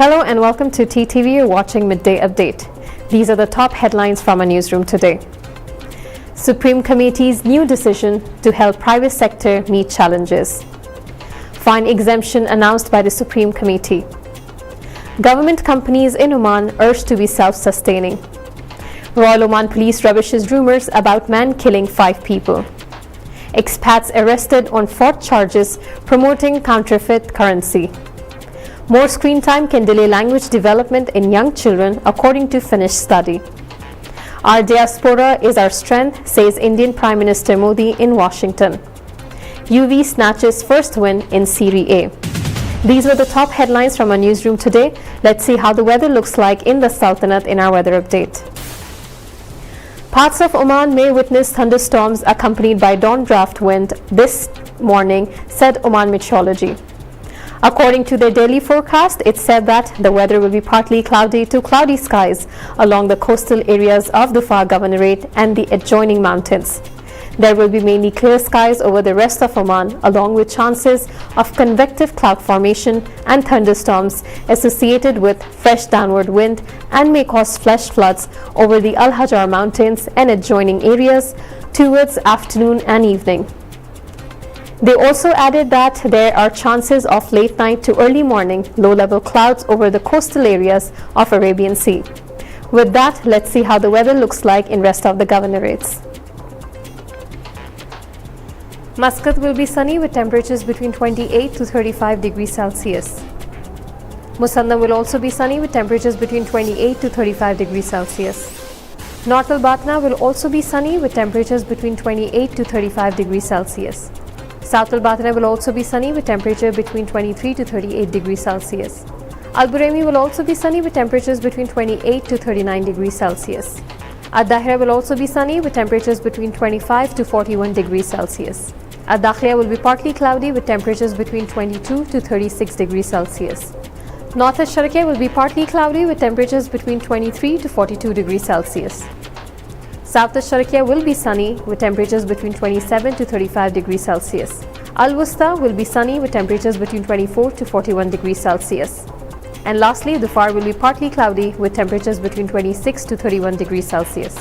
Hello and welcome to TTV. You're watching Midday Update. These are the top headlines from our newsroom today. Supreme Committee's new decision to help private sector meet challenges. Fine exemption announced by the Supreme Committee. Government companies in Oman urged to be self-sustaining. Royal Oman Police rubbishes rumors about man killing 5 people. Expats arrested on fraud charges promoting counterfeit currency. More screen time can delay language development in young children, according to Finnish study. Our diaspora is our strength, says Indian Prime Minister Modi in Washington. UV snatches first win in Serie A. These were the top headlines from our newsroom today. Let's see how the weather looks like in the Sultanate in our weather update. Parts of Oman may witness thunderstorms accompanied by downdraft wind this morning, said Oman Meteorology. According to their daily forecast, it said that the weather will be partly cloudy to cloudy skies along the coastal areas of the Far Governorate and the adjoining mountains. There will be mainly clear skies over the rest of Oman, along with chances of convective cloud formation and thunderstorms associated with fresh downward wind, and may cause flash floods over the Al Hajar Mountains and adjoining areas towards afternoon and evening. They also added that there are chances of late night to early morning low-level clouds over the coastal areas of Arabian Sea. With that, let's see how the weather looks like in rest of the governorates. Muscat will be sunny with temperatures between 28 to 35 degrees Celsius. Musandam will also be sunny with temperatures between 28 to 35 degrees Celsius. North Al Batna will also be sunny with temperatures between 28 to 35 degrees Celsius. South Al Batna will also be sunny with temperature between 23 to 38 degrees Celsius. Al Buraymi will also be sunny with temperatures between 28 to 39 degrees Celsius. Ad Dahira will also be sunny with temperatures between 25 to 41 degrees Celsius. Ad Dakhliya will be partly cloudy with temperatures between 22 to 36 degrees Celsius. North Al Sharqiya will be partly cloudy with temperatures between 23 to 42 degrees Celsius. South Al Sharqiya will be sunny with temperatures between 27 to 35 degrees Celsius. Al Wusta will be sunny with temperatures between 24 to 41 degrees Celsius. And lastly, Dhofar will be partly cloudy with temperatures between 26 to 31 degrees Celsius.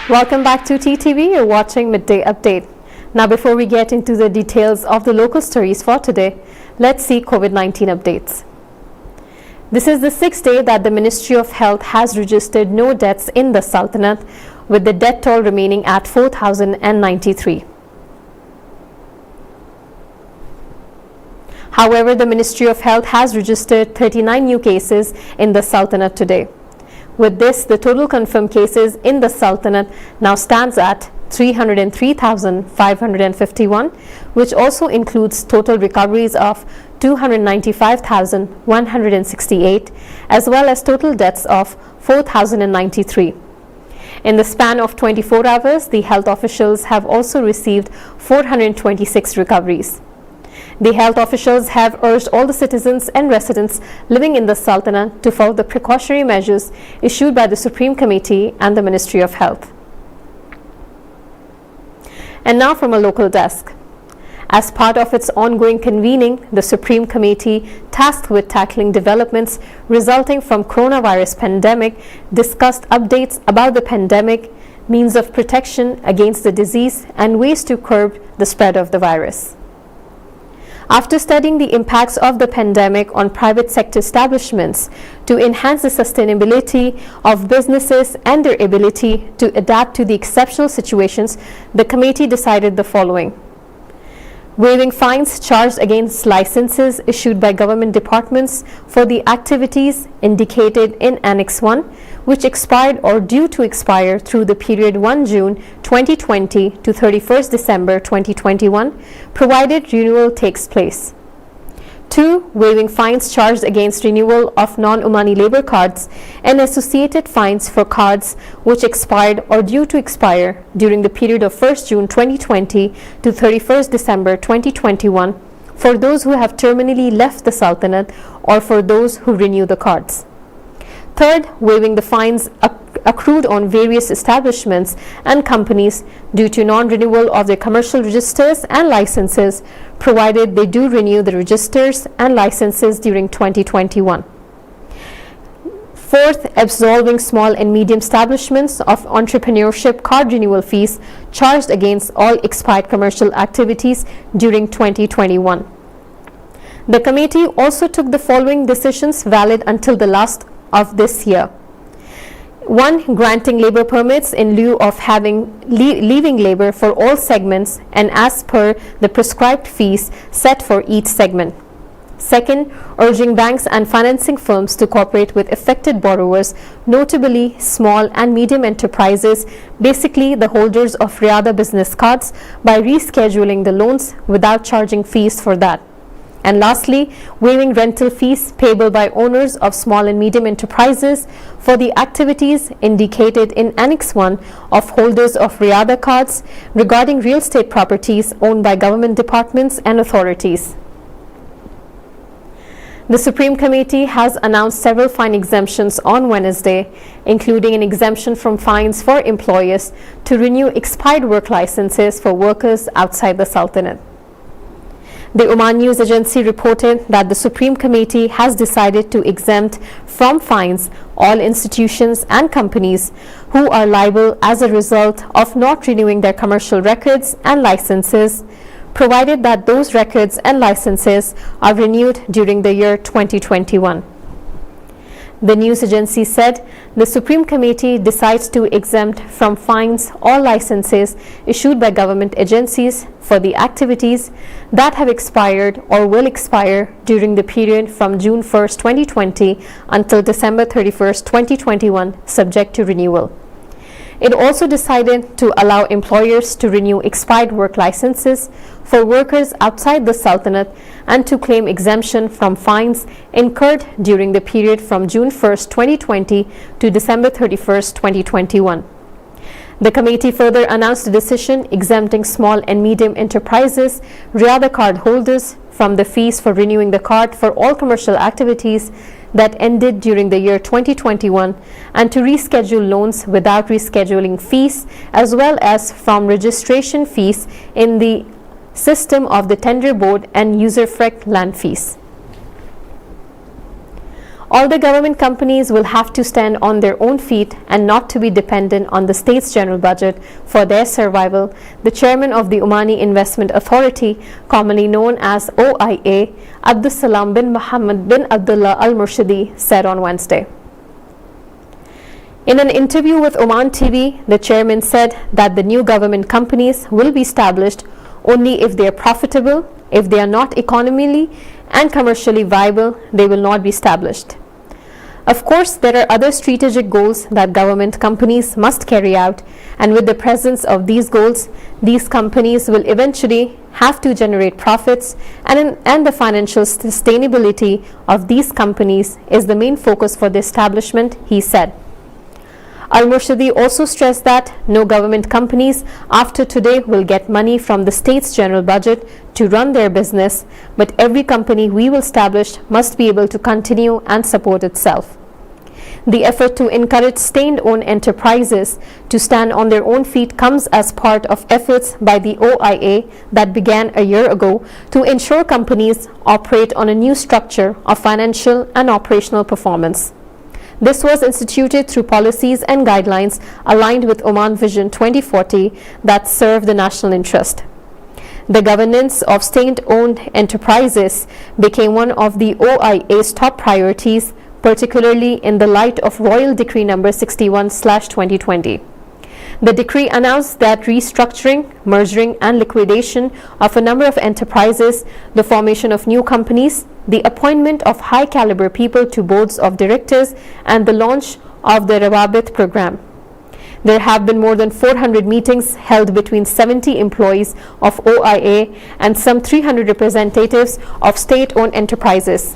Welcome back to TTV. You're watching Midday Update. Now, before we get into the details of the local stories for today, let's see COVID-19 updates. This is the 6th day that the Ministry of Health has registered no deaths in the Sultanate, with the death toll remaining at 4,093. However, the Ministry of Health has registered 39 new cases in the Sultanate today. With this, the total confirmed cases in the Sultanate now stands at 303,551, which also includes total recoveries of 295,168, as well as total deaths of 4,093. In the span of 24 hours, the health officials have also received 426 recoveries. The health officials have urged all the citizens and residents living in the Sultanate to follow the precautionary measures issued by the Supreme Committee and the Ministry of Health. And now from a local desk. As part of its ongoing convening, the Supreme Committee, tasked with tackling developments resulting from coronavirus pandemic, discussed updates about the pandemic, means of protection against the disease, and ways to curb the spread of the virus. After studying the impacts of the pandemic on private sector establishments to enhance the sustainability of businesses and their ability to adapt to the exceptional situations, the committee decided the following: waiving fines charged against licenses issued by government departments for the activities indicated in Annex 1, which expired or due to expire through the period 1 June 2020 to 31st December 2021, provided renewal takes place. 2. waiving fines charged against renewal of non-Omani labor cards and associated fines for cards which expired or due to expire during the period of 1st June 2020 to 31st December 2021 for those who have terminally left the Sultanate or for those who renew the cards. Third, waiving the fines accrued on various establishments and companies due to non-renewal of their commercial registers and licenses, provided they do renew the registers and licenses during 2021. Fourth, absolving small and medium establishments of entrepreneurship card renewal fees charged against all expired commercial activities during 2021. The committee also took the following decisions valid until the last of this year. 1. Granting labor permits in lieu of leaving labor for all segments and as per the prescribed fees set for each segment. Second, urging banks and financing firms to cooperate with affected borrowers, notably small and medium enterprises, basically the holders of Riyada business cards, by rescheduling the loans without charging fees for that. And lastly, waiving rental fees payable by owners of small and medium enterprises for the activities indicated in Annex 1 of holders of Riyada cards regarding real estate properties owned by government departments and authorities. The Supreme Committee has announced several fine exemptions on Wednesday, including an exemption from fines for employers to renew expired work licenses for workers outside the Sultanate. The Oman News Agency reported that the Supreme Committee has decided to exempt from fines all institutions and companies who are liable as a result of not renewing their commercial records and licenses, provided that those records and licenses are renewed during the year 2021. The news agency said the Supreme Committee decides to exempt from fines all licenses issued by government agencies for the activities that have expired or will expire during the period from June 1st, 2020 until December 31st, 2021, subject to renewal. It also decided to allow employers to renew expired work licenses for workers outside the Sultanate and to claim exemption from fines incurred during the period from June 1st, 2020 to December 31st, 2021. The committee further announced a decision exempting small and medium enterprises, Riyada card holders, from the fees for renewing the card for all commercial activities that ended during the year 2021 and to reschedule loans without rescheduling fees, as well as from registration fees in the system of the tender board and user-friend land fees. All the government companies will have to stand on their own feet and not to be dependent on the state's general budget for their survival, the chairman of the Omani Investment Authority, commonly known as OIA, Abdus Salam bin Muhammad bin Abdullah al-Murshidi, said on Wednesday. In an interview with Oman TV, the chairman said that the new government companies will be established only if they are profitable. If they are not economically and commercially viable, they will not be established. Of course, there are other strategic goals that government companies must carry out, and with the presence of these goals, these companies will eventually have to generate profits, and the financial sustainability of these companies is the main focus for the establishment, he said. Al-Murshidi also stressed that no government companies after today will get money from the state's general budget to run their business, but every company we will establish must be able to continue and support itself. The effort to encourage state-owned enterprises to stand on their own feet comes as part of efforts by the OIA that began a year ago to ensure companies operate on a new structure of financial and operational performance. This was instituted through policies and guidelines aligned with Oman Vision 2040 that serve the national interest. The governance of state-owned enterprises became one of the OIA's top priorities, particularly in the light of Royal Decree No. 61/2020. The decree announced that restructuring, merging, and liquidation of a number of enterprises, the formation of new companies, the appointment of high-caliber people to boards of directors, and the launch of the Rawabit program. There have been more than 400 meetings held between 70 employees of OIA and some 300 representatives of state-owned enterprises.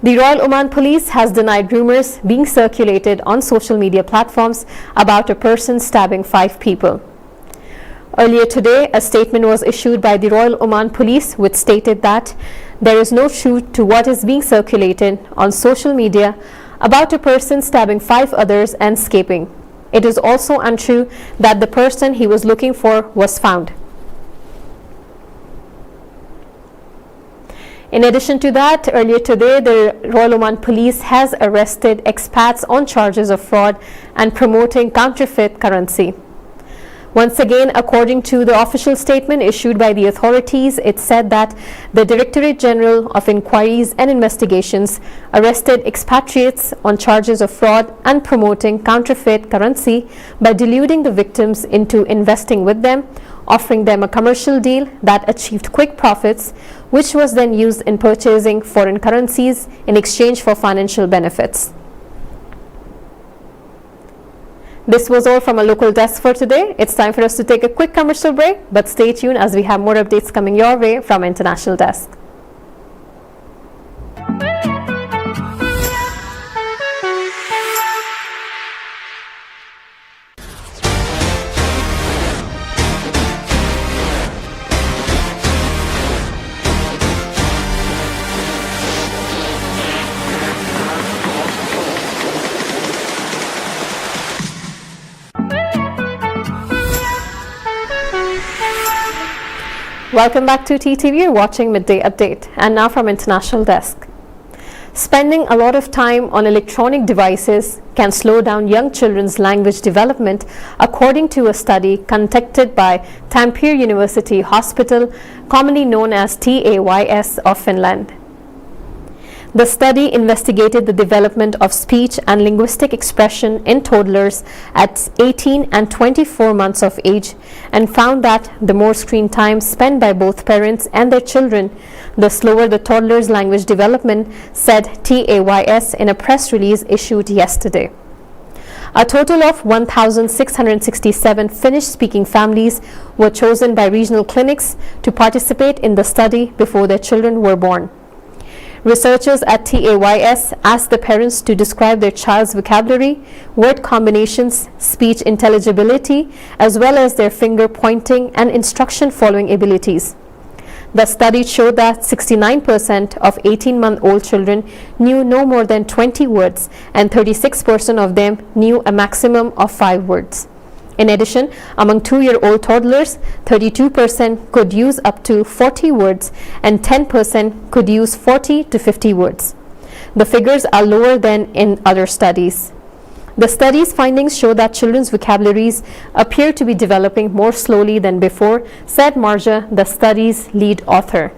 The Royal Oman Police has denied rumors being circulated on social media platforms about a person stabbing 5 people. Earlier today, a statement was issued by the Royal Oman Police which stated that there is no truth to what is being circulated on social media about a person stabbing 5 others and escaping. It is also untrue that the person he was looking for was found. In addition to that, earlier today, the Royal Oman Police has arrested expats on charges of fraud and promoting counterfeit currency. Once again, according to the official statement issued by the authorities, it said that the Directorate General of Inquiries and Investigations arrested expatriates on charges of fraud and promoting counterfeit currency by deluding the victims into investing with them, offering them a commercial deal that achieved quick profits, which was then used in purchasing foreign currencies in exchange for financial benefits. This was all from a local desk for today. It's time for us to take a quick commercial break, but stay tuned as we have more updates coming your way from International Desk. Welcome back to TTV. You're watching Midday Update. And now from International Desk. Spending a lot of time on electronic devices can slow down young children's language development, according to a study conducted by Tampere University Hospital, commonly known as TAYS of Finland. The study investigated the development of speech and linguistic expression in toddlers at 18 and 24 months of age and found that the more screen time spent by both parents and their children, the slower the toddler's language development, said TAYS in a press release issued yesterday. A total of 1,667 Finnish-speaking families were chosen by regional clinics to participate in the study before their children were born. Researchers at TAYS asked the parents to describe their child's vocabulary, word combinations, speech intelligibility, as well as their finger pointing and instruction following abilities. The study showed that 69% of 18-month-old children knew no more than 20 words, and 36% of them knew a maximum of 5 words. In addition, among 2-year-old toddlers, 32% could use up to 40 words and 10% could use 40 to 50 words. The figures are lower than in other studies. The study's findings show that children's vocabularies appear to be developing more slowly than before, said Marja, the study's lead author.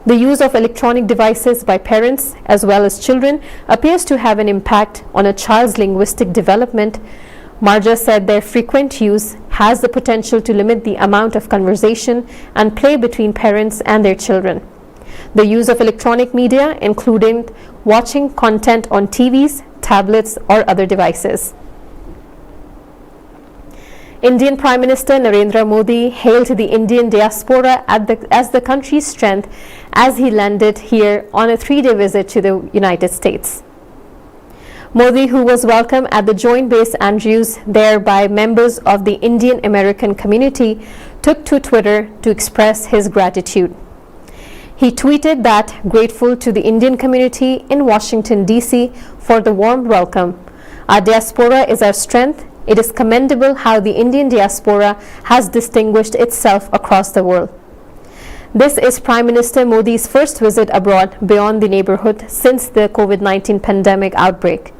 The use of electronic devices by parents as well as children appears to have an impact on a child's linguistic development. Marja said their frequent use has the potential to limit the amount of conversation and play between parents and their children. The use of electronic media, including watching content on TVs, tablets, or other devices. Indian Prime Minister Narendra Modi hailed the Indian diaspora as the country's strength as he landed here on a 3-day visit to the United States. Modi, who was welcomed at the Joint Base Andrews there by members of the Indian American community, took to Twitter to express his gratitude. He tweeted that grateful to the Indian community in Washington, D.C. for the warm welcome. Our diaspora is our strength. It is commendable how the Indian diaspora has distinguished itself across the world. This is Prime Minister Modi's first visit abroad beyond the neighborhood since the COVID-19 pandemic outbreak.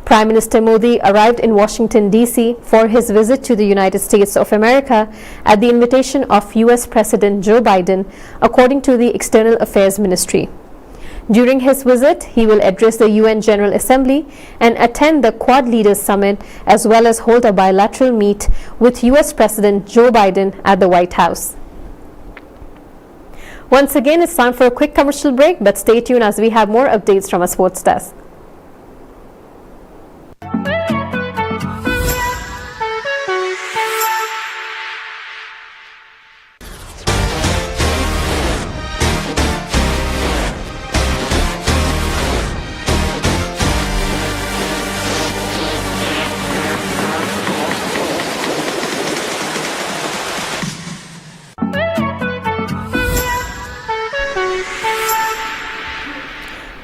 Prime Minister Modi arrived in Washington, D.C. for his visit to the United States of America at the invitation of U.S. President Joe Biden, according to the External Affairs Ministry. During his visit, he will address the UN General Assembly and attend the Quad Leaders Summit, as well as hold a bilateral meet with U.S. President Joe Biden at the White House. Once again, it's time for a quick commercial break, but stay tuned as we have more updates from our sports desk.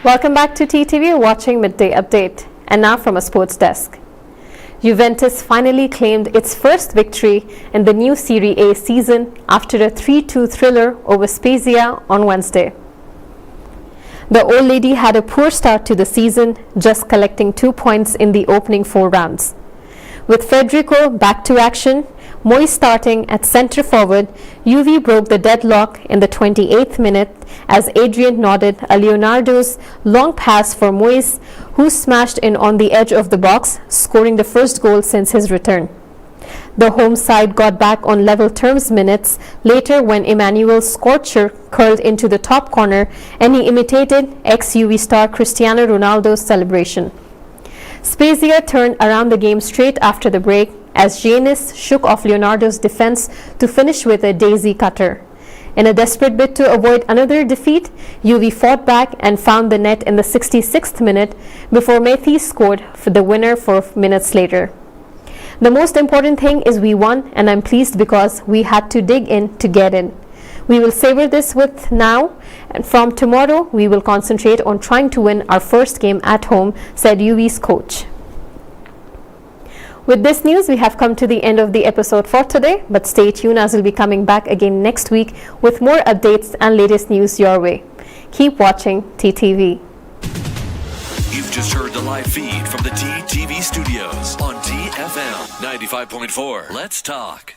Welcome back to TTV. You're watching Midday Update. And now from a sports desk. Juventus finally claimed its first victory in the new Serie A season after a 3-2 thriller over Spezia on Wednesday. The old lady had a poor start to the season, just collecting 2 points in the opening 4 rounds. With Federico back to action, Moyes starting at centre forward, Juve broke the deadlock in the 28th minute as Adrian nodded a Leonardo's long pass for Moyes, who smashed in on the edge of the box, scoring the first goal since his return. The home side got back on level terms minutes later when Emmanuel Scorcher curled into the top corner and he imitated ex-Juve star Cristiano Ronaldo's celebration. Spezia turned around the game straight after the break as Giannis shook off Leonardo's defense to finish with a daisy cutter. In a desperate bid to avoid another defeat, Juve fought back and found the net in the 66th minute before Messi scored for the winner 4 minutes later. The most important thing is we won, and I'm pleased because we had to dig in to get in. We will savor this with now, and from tomorrow we will concentrate on trying to win our first game at home, said Juve's coach. With this news, we have come to the end of the episode for today, but stay tuned as we'll be coming back again next week with more updates and latest news your way. Keep watching TTV. You've just heard the live feed from the TTV studios on TFM 95.4. Let's talk.